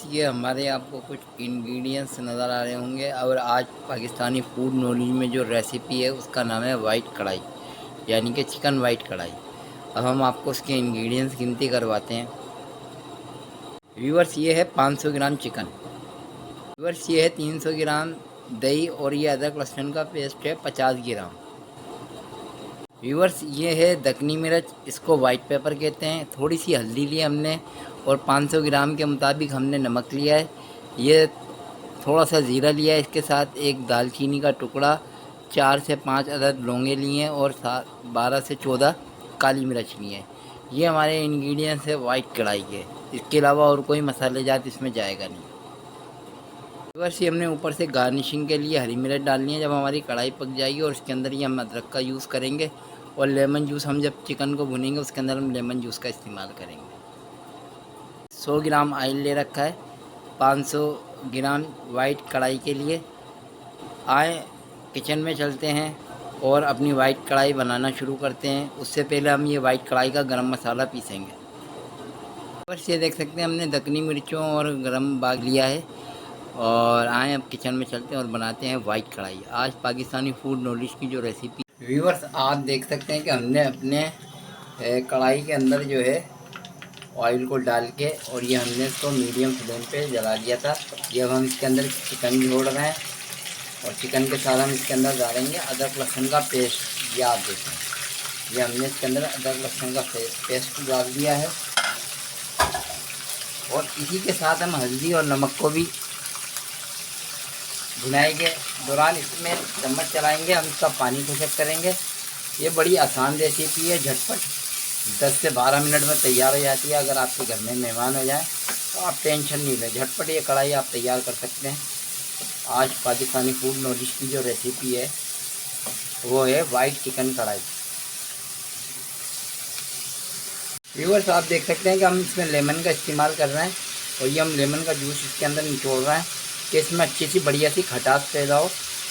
ये हमारे आपको कुछ इंग्रेडिएंट्स नज़र आ रहे होंगे और आज पाकिस्तानी फूड नॉलेज में जो रेसिपी है उसका नाम है वाइट कढ़ाई, यानी कि चिकन वाइट कढ़ाई। अब हम आपको उसके इंग्रेडिएंट्स गिनती करवाते हैं। व्यूअर्स, ये है 500 ग्राम चिकन। व्यूअर्स, ये है 300 ग्राम दही और ये अदरक लहसुन का पेस्ट है 50 ग्राम। व्यूअर्स, ये है दक्कनी मिर्च, इसको वाइट पेपर कहते हैं। थोड़ी सी हल्दी ली हमने और 500 ग्राम के मुताबिक हमने नमक लिया है। ये थोड़ा सा ज़ीरा लिया है, इसके साथ एक दालचीनी का टुकड़ा, 4 से 5 अदद लौंगे लिए हैं और 12 से 14 काली मिर्च लिए हैं। ये हमारे इंग्रेडिएंट्स है वाइट कढ़ाई के। इसके अलावा और कोई मसालेजात इसमें जाएगा नहीं। बस ये हमने ऊपर से गार्निशिंग के लिए हरी मिर्च डालनी है। जब हमारी कढ़ाई पक जाएगी और उसके अंदर ये हम अदरक का यूज़ करेंगे और लेमन जूस, हम जब चिकन को भुनेंगे उसके अंदर हम लेमन जूस का इस्तेमाल करेंगे। 100 ग्राम ऑयल ले रखा है 500 ग्राम वाइट कढ़ाई के लिए। आए किचन में चलते हैं और अपनी वाइट कढ़ाई बनाना शुरू करते हैं। उससे पहले हम ये वाइट कढ़ाई का गरम मसाला पीसेंगे। बस ये देख सकते हैं हमने दक्कनी मिर्चों और गरम बाग लिया है और आए अब किचन में चलते हैं और बनाते हैं वाइट कढ़ाई। आज पाकिस्तानी फूड नॉलेज की जो रेसिपी, व्यूअर्स आप देख सकते हैं कि हमने अपने कढ़ाई के अंदर जो है ऑयल को डाल के और ये हमने इसको मीडियम फ्लेम पे जला दिया था। ये अब हम इसके अंदर चिकन जोड़ रहे हैं और चिकन के साथ हम इसके अंदर डालेंगे अदरक लहसुन का पेस्ट। ये आप देखें, ये हमने इसके अंदर अदरक लहसुन का पेस्ट डाल दिया है और इसी के साथ हम हल्दी और नमक को भी भुनाई के दौरान इसमें चम्मच चलाएंगे, हम इसका पानी को चेक करेंगे। ये बड़ी आसान रेसिपी है, झटपट 10 से 12 मिनट में तैयार हो जाती है। अगर आपके घर में मेहमान हो जाए तो आप टेंशन नहीं लें, झटपट ये कढ़ाई आप तैयार कर सकते हैं। आज पाकिस्तानी फूड नॉलेज की जो रेसिपी है वो है वाइट चिकन कढ़ाई। व्यूअर्स आप देख सकते हैं कि हम इसमें लेमन का इस्तेमाल कर रहे हैं और ये हम लेमन का जूस इसके अंदर निचोड़ रहे हैं कि इसमें अच्छी सी बढ़िया सी खटास पैदा हो,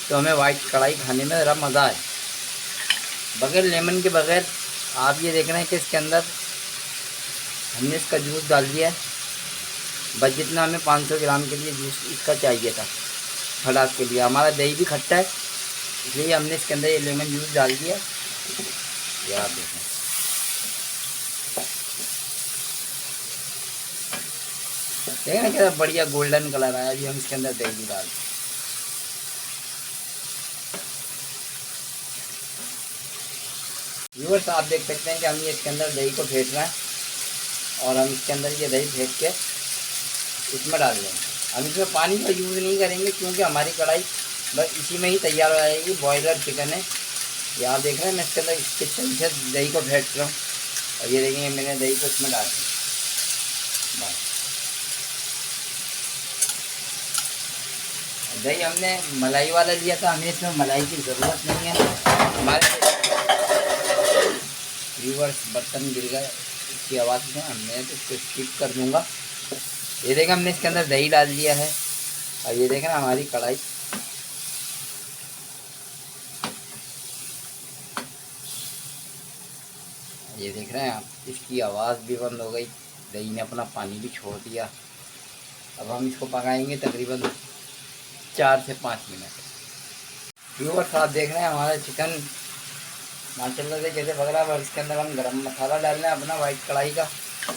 तो हमें वाइट कढ़ाई खाने में ज़रा मज़ा आए। बगैर लेमन के बगैर आप ये देख रहे हैं कि इसके अंदर हमने इसका जूस डाल दिया है, बस जितना हमें 500 ग्राम के लिए जूस इसका चाहिए था खटास के लिए। हमारा दही भी खट्टा है इसलिए हमने इसके अंदर ये लेमन जूस डाल दिया। ये आप देखें, देखें ना क्या बढ़िया गोल्डन कलर आया। अभी हम इसके अंदर दही भी डाल दें। व्यूअर्स आप देख सकते हैं कि हम ये इसके अंदर दही को फेंट रहे हैं और हम इसके अंदर ये दही फेंट के इसमें डाल देंगे। हम इसमें पानी का यूज़ नहीं करेंगे क्योंकि हमारी कढ़ाई बस इसी में ही तैयार हो जाएगी। बॉयलर चिकन है। ये आप देख रहे हैं मैं इसके अंदर इसके से दही को फेंट रहा हूँ और ये देखेंगे मैंने दही को इसमें डाल दिया। दही हमने मलाई वाला लिया था, हमें इसमें मलाई की ज़रूरत नहीं है। हमारे व्यूअर्स बर्तन गिर गए, इसकी आवाज़ में हमने तो इसको स्किप कर दूँगा। ये देखें हमने इसके अंदर दही डाल दिया है और ये देखें ना हमारी कढ़ाई ये देख रहे हैं आप, इसकी आवाज़ भी बंद हो गई, दही ने अपना पानी भी छोड़ दिया। अब हम इसको पकाएंगे तकरीबन 4 से 5 मिनट। व्यूअर्स आप देख रहे हैं हमारा चिकन माशाल्लाह से कैसे पक रहा है। और इसके अंदर हम गरम मसाला डाल रहे हैं अपना वाइट कढ़ाई का।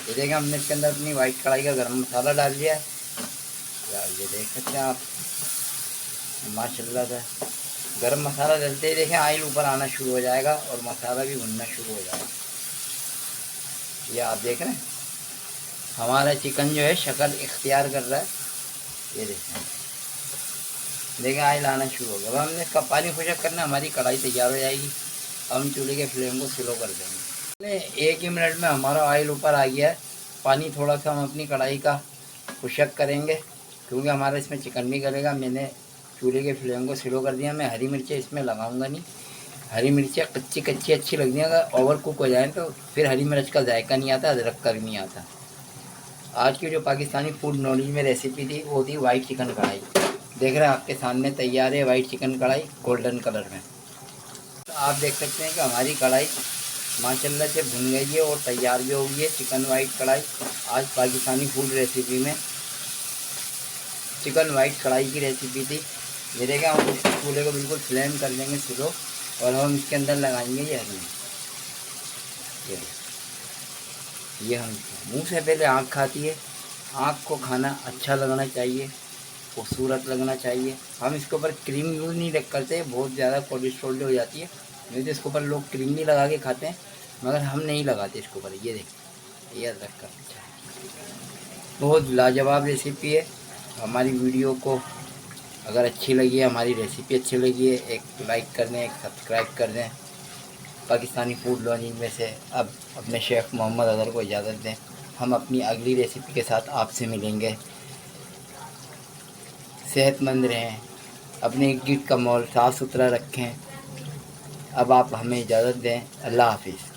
ये देखें हमने इसके अंदर अपनी वाइट कढ़ाई का गरम मसाला डाल दिया है। यार ये देख सकते हैं आप माशाल्लाह से गरम मसाला डालते ही देखें ऑयल ऊपर आना शुरू हो जाएगा और मसाला भी भुनना शुरू हो जाएगा। ये आप देख रहे हैं हमारा चिकन जो है शक्ल इख्तियार कर रहा है। ये देखें ऑयल आना शुरू हो गया। अब हमने इसका पानी खुशक करना, हमारी कढ़ाई तैयार हो जाएगी। हम चूल्हे के फ्लेम को स्लो कर देंगे। 1 ही मिनट में हमारा ऑयल ऊपर आ गया है। पानी थोड़ा सा हम अपनी कढ़ाई का खुशक करेंगे क्योंकि हमारा इसमें चिकन भी करेगा। मैंने चूल्हे के फ्लेम को स्लो कर दिया। मैं हरी मिर्चें इसमें लगाऊंगा नहीं, हरी मिर्चें कच्ची कच्ची अच्छी लगती हैं। अगर ओवर कुक हो जाए तो फिर हरी मिर्च का जायका नहीं आता, अदरक का भी नहीं आता। आज की जो पाकिस्तानी फूड नॉलेज में रेसिपी थी वो थी वाइट चिकन कढ़ाई। देख रहे हैं आपके सामने तैयार है वाइट चिकन कढ़ाई गोल्डन कलर में। तो आप देख सकते हैं कि हमारी कढ़ाई माशाल्लाह से भुन गई है और तैयार भी हो गई है चिकन वाइट कढ़ाई आज पाकिस्तानी फूड रेसिपी में। चिकन वाइट कढ़ाई की रेसिपी थी। ये देखें, हम इस चूल्हे को बिल्कुल फ्लेम कर देंगे स्लो, और हम इसके अंदर लगाएंगे ये हरी। ये हम मुँह से पहले आँख खाती है। आँख को खाना अच्छा लगना चाहिए, खूबसूरत लगना चाहिए। हम इसके ऊपर क्रीम यूज़ नहीं करते, बहुत ज़्यादा कोलेस्ट्रॉल हो जाती है। नहीं तो इसके ऊपर लोग क्रीम भी लगा के खाते हैं, मगर हम नहीं लगाते इसके ऊपर। ये देखिए, ये अदरक का बहुत लाजवाब रेसिपी है। हमारी वीडियो को अगर अच्छी लगी है, हमारी रेसिपी अच्छी लगी है, एक लाइक कर दें, एक सब्सक्राइब कर दें। पाकिस्तानी फूड लॉन्चिंग में से अब अपने शेफ़ मोहम्मद अज़हर को इजाज़त दें। हम अपनी अगली रेसिपी के साथ आपसे मिलेंगे। सेहतमंद रहें, अपने गिट का माहौल साफ़ सुथरा रखें। अब आप हमें इजाज़त दें। अल्लाह हाफिज़।